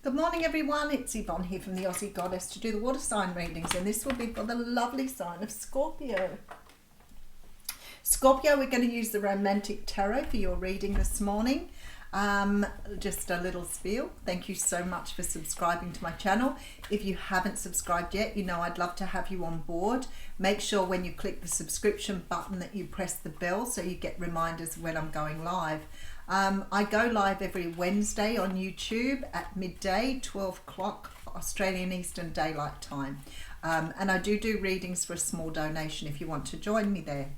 Good morning everyone, it's Yvonne here from the Aussie Goddess to do the water sign readings, and this will be for the lovely sign of Scorpio. Scorpio, we're going to use the Romantic Tarot for your reading this morning. Just a little spiel. Thank you so much for subscribing to my channel. If you haven't subscribed yet, you know I'd love to have you on board. Make sure when you click the subscription button that you press the bell so you get reminders when I'm going live. I go live every Wednesday on YouTube at midday, 12 o'clock Australian Eastern Daylight Time. And I do readings for a small donation if you want to join me there.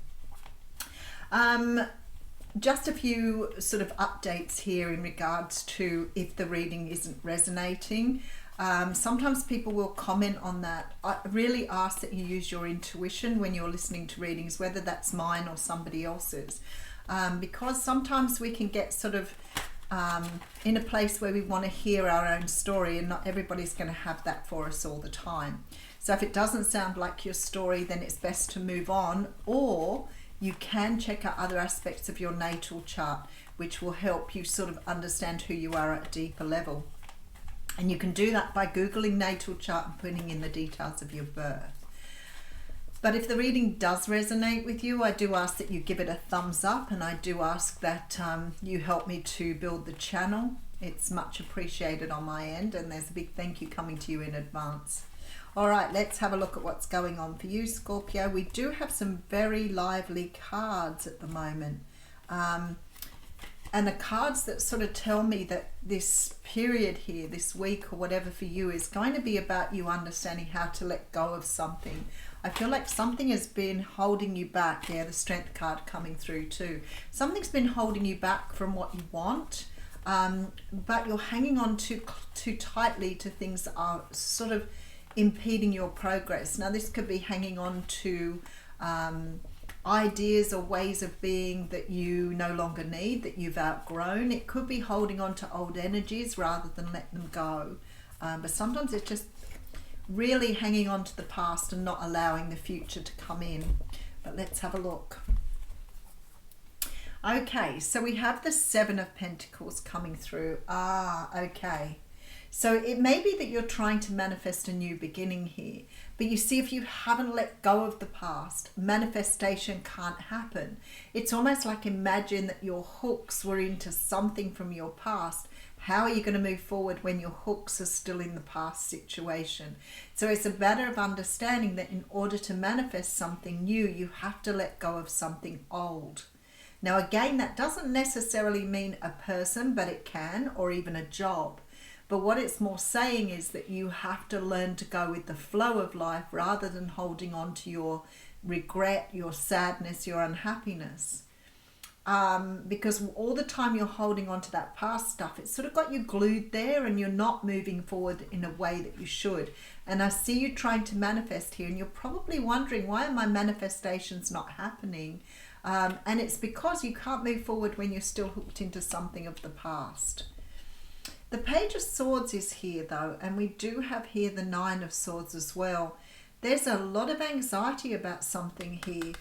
Just a few sort of updates here in regards to if the reading isn't resonating. Sometimes people will comment on that. I really ask that you use your intuition when you're listening to readings, whether that's mine or somebody else's. Because sometimes we can get sort of in a place where we want to hear our own story, and not everybody's going to have that for us all the time. So if it doesn't sound like your story, then it's best to move on, or you can check out other aspects of your natal chart, which will help you sort of understand who you are at a deeper level. And you can do that by Googling natal chart and putting in the details of your birth. But if the reading does resonate with you, I do ask that you give it a thumbs up, and I do ask that you help me to build the channel. It's much appreciated on my end, and there's a big thank you coming to you in advance. All right, let's have a look at what's going on for you, Scorpio. We do have some very lively cards at the moment. And the cards that sort of tell me that this period here, this week or whatever for you, is going to be about you understanding how to let go of something. I feel like something has been holding you back. Yeah, the Strength card coming through too. Something's been holding you back from what you want, but you're hanging on too tightly to things that are sort of impeding your progress. Now this could be hanging on to ideas or ways of being that you no longer need, that you've outgrown. It could be holding on to old energies rather than let them go. But sometimes it's just really hanging on to the past and not allowing the future to come in. But let's have a look. Okay, so we have the Seven of Pentacles coming through. Okay. So it may be that you're trying to manifest a new beginning here, but you see, if you haven't let go of the past, manifestation can't happen. It's almost like, imagine that your hooks were into something from your past. How are you going to move forward when your hooks are still in the past situation? So it's a matter of understanding that in order to manifest something new, you have to let go of something old. Now again, that doesn't necessarily mean a person, but it can, or even a job. But what it's more saying is that you have to learn to go with the flow of life rather than holding on to your regret, your sadness, your unhappiness. Because all the time you're holding on to that past stuff, it's sort of got you glued there, and you're not moving forward in a way that you should. And I see you trying to manifest here, and you're probably wondering, why are my manifestations not happening? And it's because you can't move forward when you're still hooked into something of the past. The Page of Swords is here though, and we do have here the Nine of Swords as well. There's a lot of anxiety about something here.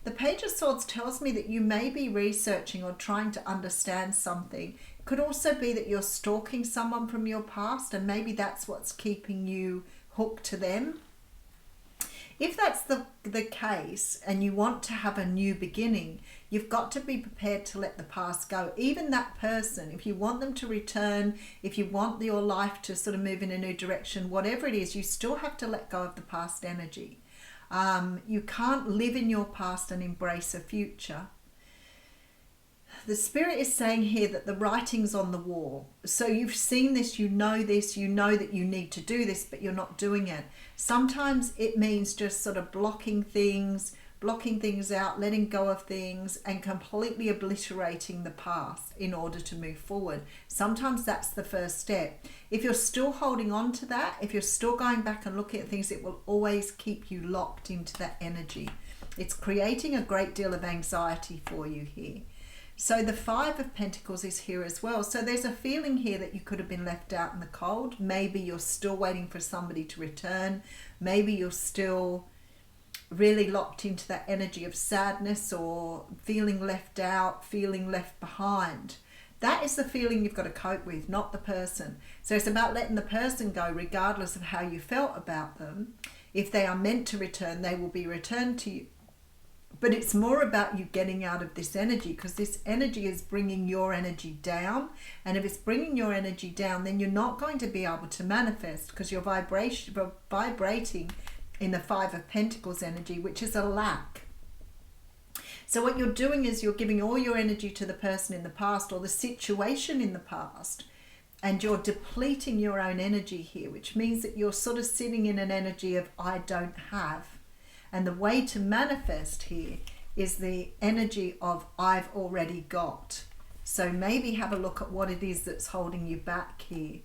The Page of Swords tells me that you may be researching or trying to understand something. It could also be that you're stalking someone from your past, and maybe that's what's keeping you hooked to them. If that's the case, and you want to have a new beginning, you've got to be prepared to let the past go. Even that person, if you want them to return, if you want your life to sort of move in a new direction, whatever it is, you still have to let go of the past energy. You can't live in your past and embrace a future. The Spirit is saying here that the writing's on the wall. So you've seen this, you know that you need to do this, but you're not doing it. Sometimes it means just sort of blocking things out, letting go of things, and completely obliterating the past in order to move forward. Sometimes that's the first step. If you're still holding on to that, if you're still going back and looking at things, it will always keep you locked into that energy. It's creating a great deal of anxiety for you here. So the Five of Pentacles is here as well. So there's a feeling here that you could have been left out in the cold. Maybe you're still waiting for somebody to return. Maybe you're still really locked into that energy of sadness or feeling left out, feeling left behind. That is the feeling you've got to cope with, not the person. So it's about letting the person go regardless of how you felt about them. If they are meant to return, they will be returned to you. But it's more about you getting out of this energy, because this energy is bringing your energy down. And if it's bringing your energy down, then you're not going to be able to manifest, because you're vibrating in the Five of Pentacles energy, which is a lack. So what you're doing is you're giving all your energy to the person in the past or the situation in the past, and you're depleting your own energy here, which means that you're sort of sitting in an energy of I don't have. And the way to manifest here is the energy of I've already got. So maybe have a look at what it is that's holding you back here.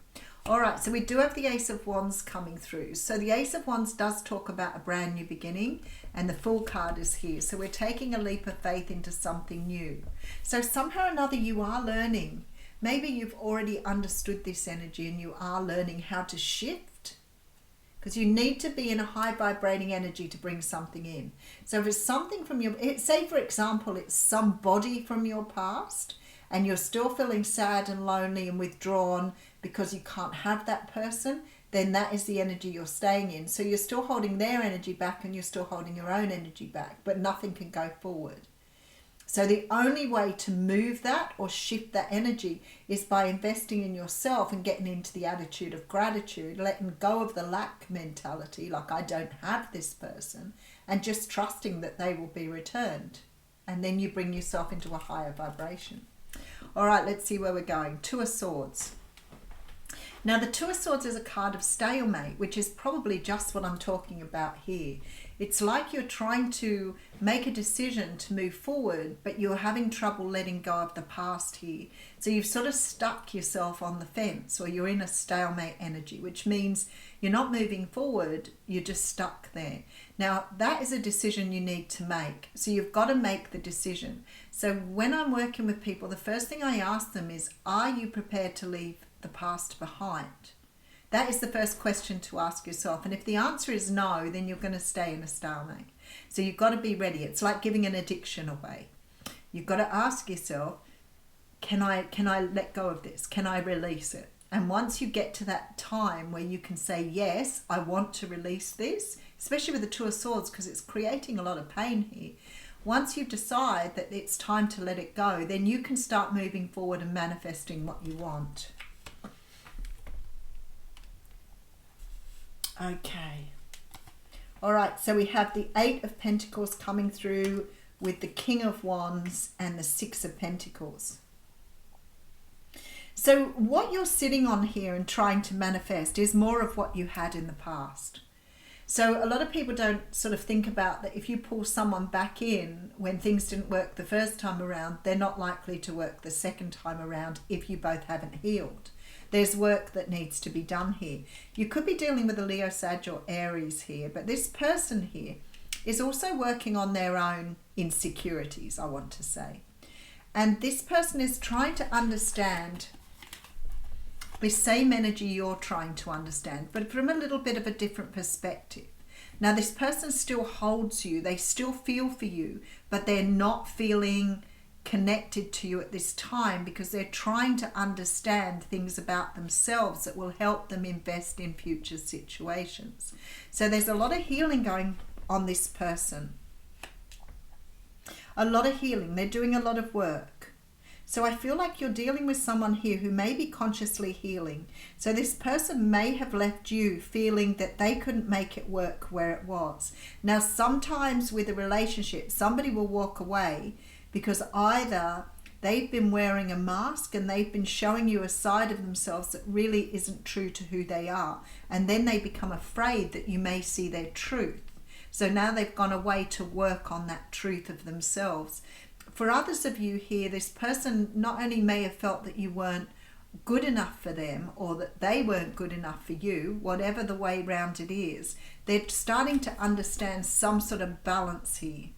All right, so we do have the Ace of Wands coming through. So the Ace of Wands does talk about a brand new beginning, and the Fool card is here. So we're taking a leap of faith into something new. So somehow or another you are learning. Maybe you've already understood this energy and you are learning how to shift, because you need to be in a high vibrating energy to bring something in. So if it's something from your, say for example, it's somebody from your past, and you're still feeling sad and lonely and withdrawn because you can't have that person, then that is the energy you're staying in. So you're still holding their energy back and you're still holding your own energy back, but nothing can go forward. So the only way to move that or shift that energy is by investing in yourself and getting into the attitude of gratitude, letting go of the lack mentality, like I don't have this person, and just trusting that they will be returned. And then you bring yourself into a higher vibration. All right, let's see where we're going. Two of Swords. Now, the Two of Swords is a card of stalemate, which is probably just what I'm talking about here. It's like you're trying to make a decision to move forward, but you're having trouble letting go of the past here. So you've sort of stuck yourself on the fence, or you're in a stalemate energy, which means you're not moving forward, you're just stuck there. Now, that is a decision you need to make. So you've got to make the decision. So when I'm working with people, the first thing I ask them is, are you prepared to leave the past behind? That is the first question to ask yourself. And if the answer is no, then you're going to stay in a stalemate. So you've got to be ready. It's like giving an addiction away. You've got to ask yourself, can I let go of this? Can I release it? And once you get to that time where you can say, yes, I want to release this, especially with the Two of Swords, because it's creating a lot of pain here. Once you decide that it's time to let it go, then you can start moving forward and manifesting what you want. Okay. All right, so we have the Eight of Pentacles coming through with the King of Wands and the Six of Pentacles. So what you're sitting on here and trying to manifest is more of what you had in the past. So a lot of people don't sort of think about that if you pull someone back in when things didn't work the first time around, they're not likely to work the second time around if you both haven't healed. There's work that needs to be done here. You could be dealing with a Leo, Sag or Aries here, but this person here is also working on their own insecurities, I want to say. And this person is trying to understand the same energy you're trying to understand, but from a little bit of a different perspective. Now, this person still holds you, they still feel for you, but they're not feeling connected to you at this time because they're trying to understand things about themselves that will help them invest in future situations. So there's a lot of healing going on this person. A lot of healing. They're doing a lot of work. So I feel like you're dealing with someone here who may be consciously healing. So this person may have left you feeling that they couldn't make it work where it was. Now, sometimes with a relationship, somebody will walk away because either they've been wearing a mask and they've been showing you a side of themselves that really isn't true to who they are. And then they become afraid that you may see their truth. So now they've gone away to work on that truth of themselves. For others of you here, this person not only may have felt that you weren't good enough for them or that they weren't good enough for you, whatever the way round it is, they're starting to understand some sort of balance here.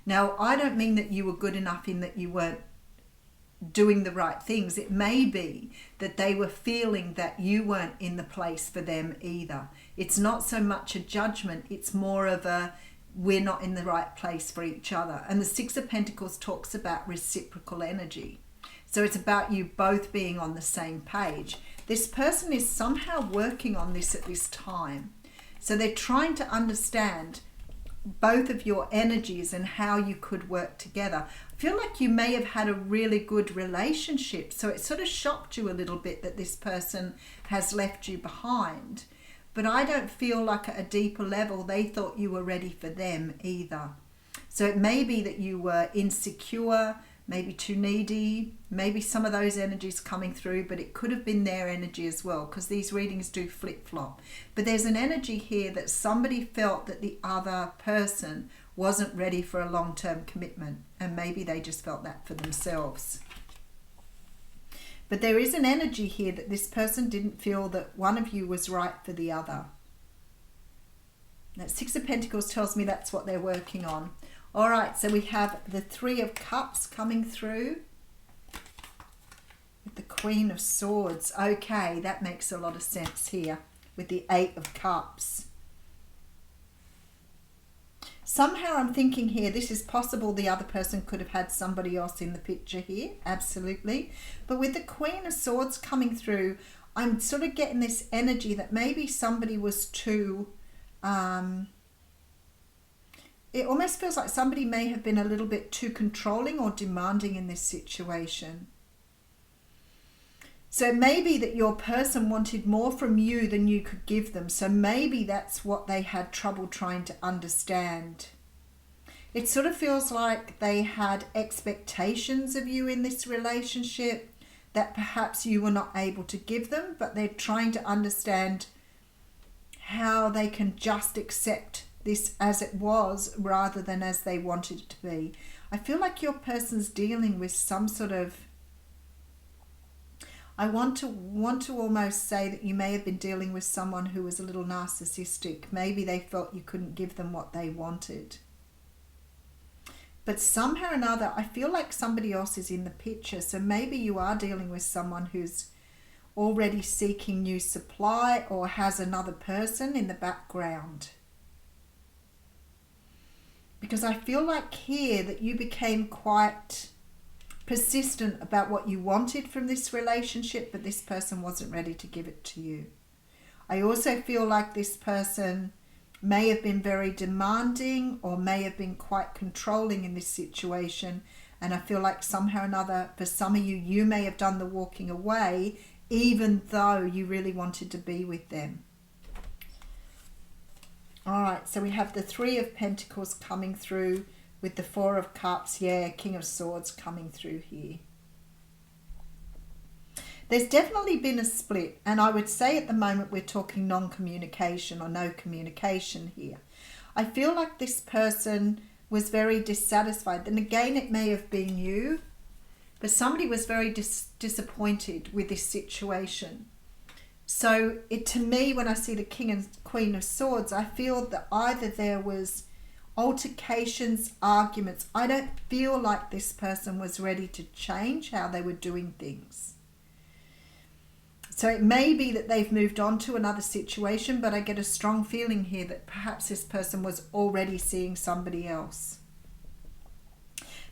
Now, I don't mean that you were good enough in that you weren't doing the right things. It may be that they were feeling that you weren't in the place for them either. It's not so much a judgment, it's more of a we're not in the right place for each other. And the Six of Pentacles talks about reciprocal energy. So it's about you both being on the same page. This person is somehow working on this at this time. So they're trying to understand both of your energies and how you could work together. I feel like you may have had a really good relationship, so it sort of shocked you a little bit that this person has left you behind. But I don't feel like at a deeper level they thought you were ready for them either. So it may be that you were insecure, maybe too needy, maybe some of those energies coming through, but it could have been their energy as well, because these readings do flip-flop. But there's an energy here that somebody felt that the other person wasn't ready for a long-term commitment, and maybe they just felt that for themselves. But there is an energy here that this person didn't feel that one of you was right for the other. That Six of Pentacles tells me that's what they're working on. All right, so we have the Three of Cups coming through with the Queen of Swords. Okay, that makes a lot of sense here with the Eight of Cups. Somehow I'm thinking here, this is possible the other person could have had somebody else in the picture here, absolutely. But with the Queen of Swords coming through, I'm sort of getting this energy that maybe somebody was too... it almost feels like somebody may have been a little bit too controlling or demanding in this situation. So maybe that your person wanted more from you than you could give them. So maybe that's what they had trouble trying to understand. It sort of feels like they had expectations of you in this relationship that perhaps you were not able to give them, but they're trying to understand how they can just accept this as it was rather than as they wanted it to be. I feel like your person's dealing with some sort of... I want to almost say that you may have been dealing with someone who was a little narcissistic. Maybe they felt you couldn't give them what they wanted. But somehow or another, I feel like somebody else is in the picture. So maybe you are dealing with someone who's already seeking new supply or has another person in the background. Because I feel like here that you became quite persistent about what you wanted from this relationship, but this person wasn't ready to give it to you. I also feel like this person may have been very demanding or may have been quite controlling in this situation, and I feel like somehow or another, for some of you, you may have done the walking away even though you really wanted to be with them. All right, so we have the Three of Pentacles coming through with the Four of Cups. Yeah, King of Swords coming through here. There's definitely been a split, and I would say at the moment we're talking non-communication or no communication here. I feel like this person was very dissatisfied. And again, it may have been you, but somebody was very disappointed with this situation. So to me, when I see the King and Queen of Swords, I feel that either there was altercations, arguments. I don't feel like this person was ready to change how they were doing things. So it may be that they've moved on to another situation, but I get a strong feeling here that perhaps this person was already seeing somebody else.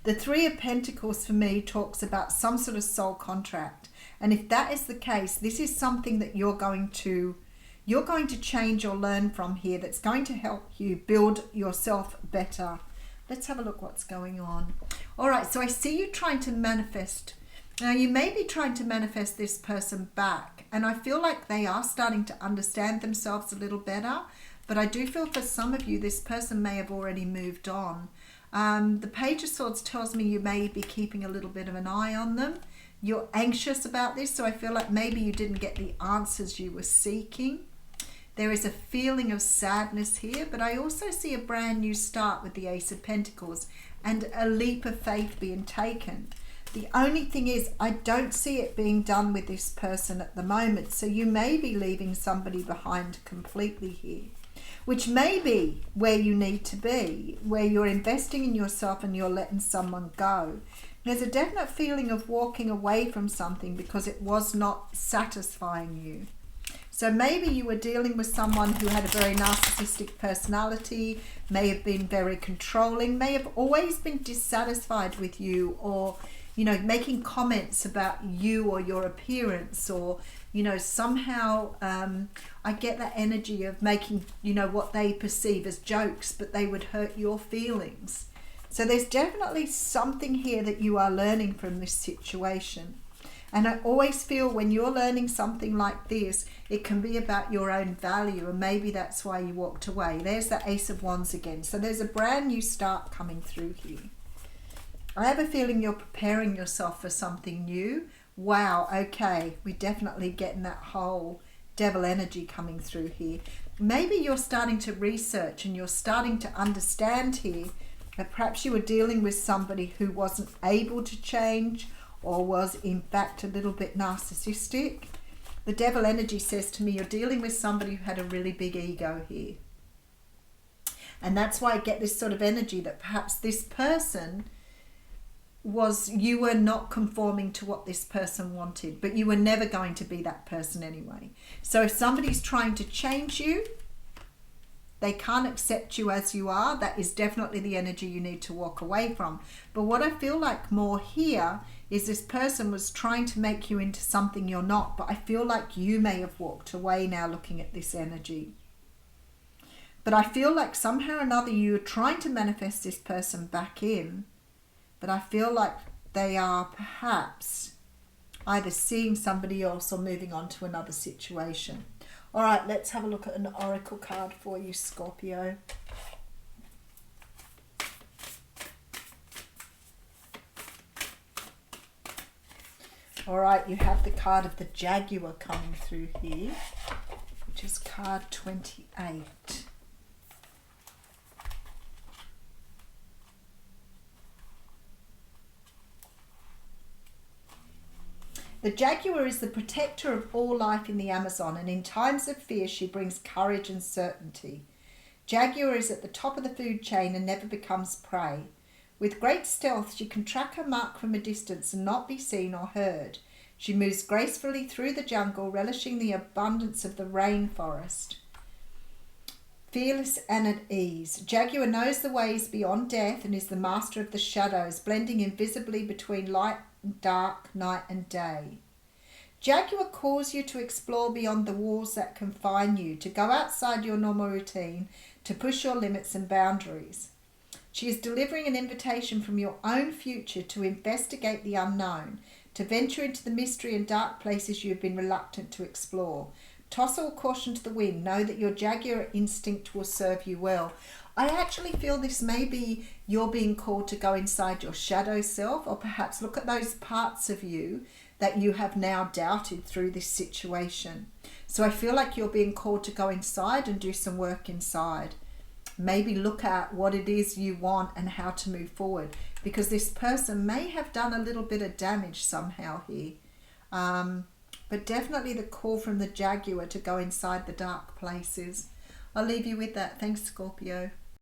The Three of Pentacles for me talks about some sort of soul contract. And if that is the case, this is something that you're going to change or learn from here that's going to help you build yourself better. Let's have a look what's going on. All right, so I see you trying to manifest. Now, you may be trying to manifest this person back, and I feel like they are starting to understand themselves a little better, but I do feel for some of you, this person may have already moved on. The Page of Swords tells me you may be keeping a little bit of an eye on them. You're anxious about this, so I feel like maybe you didn't get the answers you were seeking. There is a feeling of sadness here, but I also see a brand new start with the Ace of Pentacles and a leap of faith being taken. The only thing is, I don't see it being done with this person at the moment, so you may be leaving somebody behind completely here, which may be where you need to be, where you're investing in yourself and you're letting someone go. There's a definite feeling of walking away from something because it was not satisfying you. So maybe you were dealing with someone who had a very narcissistic personality, may have been very controlling, may have always been dissatisfied with you, or you know, making comments about you or your appearance, or, you know, somehow I get that energy of making, you know, what they perceive as jokes, but they would hurt your feelings. So there's definitely something here that you are learning from this situation. And I always feel when you're learning something like this, it can be about your own value, and maybe that's why you walked away. There's the Ace of Wands again. So there's a brand new start coming through here. I have a feeling you're preparing yourself for something new. Wow, okay, we're definitely getting that whole devil energy coming through here. Maybe you're starting to research and you're starting to understand here that perhaps you were dealing with somebody who wasn't able to change, or was in fact a little bit narcissistic. The devil energy says to me you're dealing with somebody who had a really big ego here. And that's why I get this sort of energy that perhaps this person was, you were not conforming to what this person wanted, but you were never going to be that person anyway. So if somebody's trying to change you, they can't accept you as you are. That is definitely the energy you need to walk away from. But what I feel like more here is this person was trying to make you into something you're not. But I feel like you may have walked away now looking at this energy. But I feel like somehow or another you're trying to manifest this person back in. But I feel like they are perhaps either seeing somebody else or moving on to another situation. All right, let's have a look at an oracle card for you, Scorpio. All right, you have the card of the jaguar coming through here, which is card 28. The jaguar is the protector of all life in the Amazon, and in times of fear she brings courage and certainty. Jaguar is at the top of the food chain and never becomes prey. With great stealth she can track her mark from a distance and not be seen or heard. She moves gracefully through the jungle, relishing the abundance of the rainforest. Fearless and at ease, Jaguar knows the ways beyond death and is the master of the shadows, blending invisibly between light and dark, night and day. Jaguar calls you to explore beyond the walls that confine you, to go outside your normal routine, to push your limits and boundaries. She is delivering an invitation from your own future to investigate the unknown, to venture into the mystery and dark places you have been reluctant to explore. Toss all caution to the wind. Know that your jaguar instinct will serve you well. I actually feel this may be you're being called to go inside your shadow self, or perhaps look at those parts of you that you have now doubted through this situation. So I feel like you're being called to go inside and do some work inside. Maybe look at what it is you want and how to move forward, because this person may have done a little bit of damage somehow here. But definitely the call from the jaguar to go inside the dark places. I'll leave you with that. Thanks, Scorpio.